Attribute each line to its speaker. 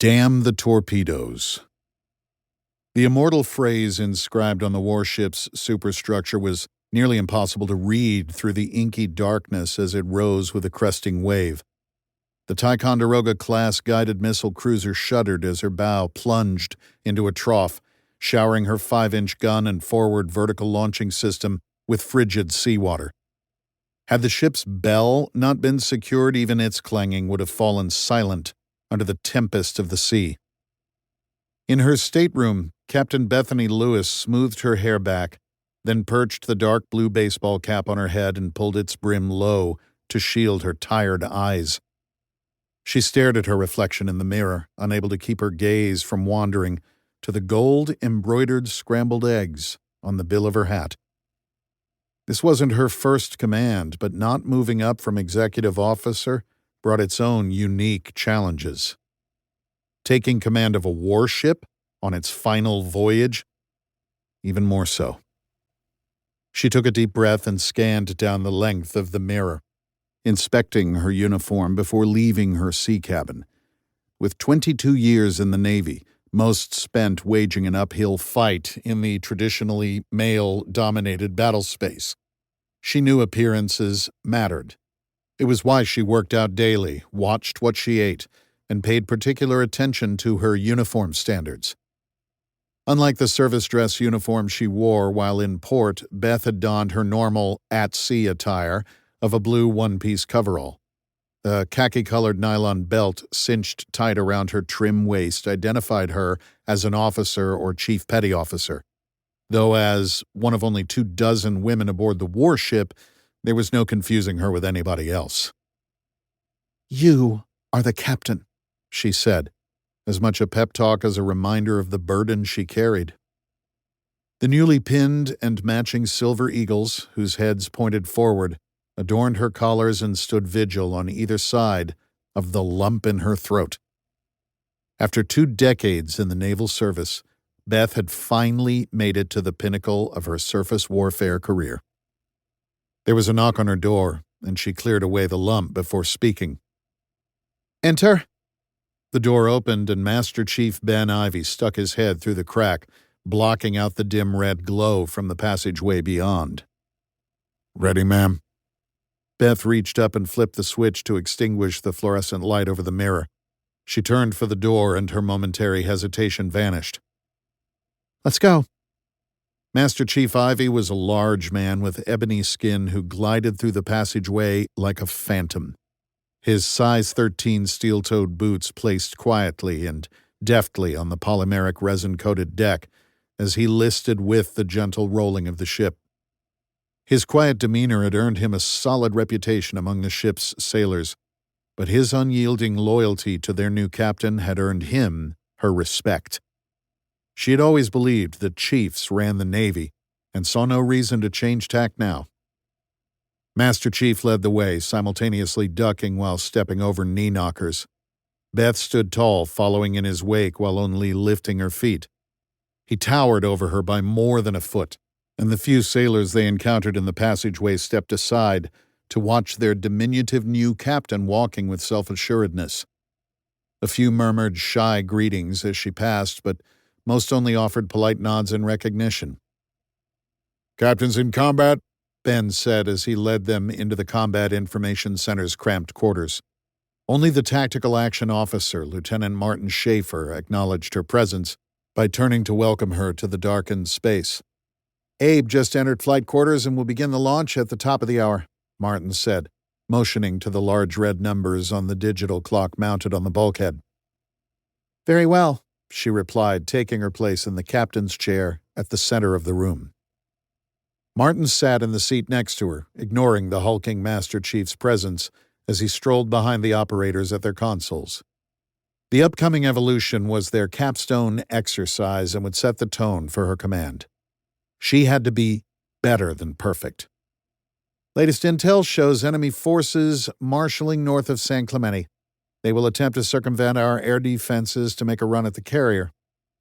Speaker 1: Damn the torpedoes. The immortal phrase inscribed on the warship's superstructure was nearly impossible to read through the inky darkness as it rose with a cresting wave. The Ticonderoga-class guided missile cruiser shuddered as her bow plunged into a trough, showering her 5-inch gun and forward vertical launching system with frigid seawater. Had the ship's bell not been secured, even its clanging would have fallen silent under the tempest of the sea. In her stateroom, Captain Bethany Lewis smoothed her hair back, then perched the dark blue baseball cap on her head and pulled its brim low to shield her tired eyes. She stared at her reflection in the mirror, unable to keep her gaze from wandering to the gold-embroidered scrambled eggs on the bill of her hat. This wasn't her first command, but not moving up from executive officer brought its own unique challenges. Taking command of a warship on its final voyage, even more so. She took a deep breath and scanned down the length of the mirror, inspecting her uniform before leaving her sea cabin. With 22 years in the Navy, most spent waging an uphill fight in the traditionally male-dominated battle space, she knew appearances mattered. It was why she worked out daily, watched what she ate, and paid particular attention to her uniform standards. Unlike the service dress uniform she wore while in port, Beth had donned her normal at-sea attire of a blue one-piece coverall. The khaki-colored nylon belt cinched tight around her trim waist identified her as an officer or chief petty officer, though as one of only 24 women aboard the warship, there was no confusing her with anybody else. "You are the captain," she said, as much a pep talk as a reminder of the burden she carried. The newly pinned and matching silver eagles, whose heads pointed forward, adorned her collars and stood vigil on either side of the lump in her throat. After 2 decades in the naval service, Beth had finally made it to the pinnacle of her surface warfare career. There was a knock on her door, and she cleared away the lump before speaking. "Enter." The door opened, and Master Chief Ben Ivy stuck his head through the crack, blocking out the dim red glow from the passageway beyond. "Ready, ma'am?" Beth reached up and flipped the switch to extinguish the fluorescent light over the mirror. She turned for the door, and her momentary hesitation vanished. "Let's go." Master Chief Ivy was a large man with ebony skin who glided through the passageway like a phantom. His size 13 steel-toed boots placed quietly and deftly on the polymeric resin-coated deck as he listed with the gentle rolling of the ship. His quiet demeanor had earned him a solid reputation among the ship's sailors, but his unyielding loyalty to their new captain had earned him her respect. She had always believed that chiefs ran the Navy and saw no reason to change tack now. Master Chief led the way, simultaneously ducking while stepping over knee knockers. Beth stood tall, following in his wake while only lifting her feet. He towered over her by more than a foot, and the few sailors they encountered in the passageway stepped aside to watch their diminutive new captain walking with self-assuredness. A few murmured shy greetings as she passed, but most only offered polite nods in recognition. "Captain's in combat," Ben said as he led them into the Combat Information Center's cramped quarters. Only the tactical action officer, Lieutenant Martin Schaefer, acknowledged her presence by turning to welcome her to the darkened space. "Abe just entered flight quarters and will begin the launch at the top of the hour," Martin said, motioning to the large red numbers on the digital clock mounted on the bulkhead. "Very well," she replied, taking her place in the captain's chair at the center of the room. Martin sat in the seat next to her, ignoring the hulking Master Chief's presence as he strolled behind the operators at their consoles. The upcoming evolution was their capstone exercise and would set the tone for her command. She had to be better than perfect. "Latest intel shows enemy forces marshalling north of San Clemente. They will attempt to circumvent our air defenses to make a run at the carrier."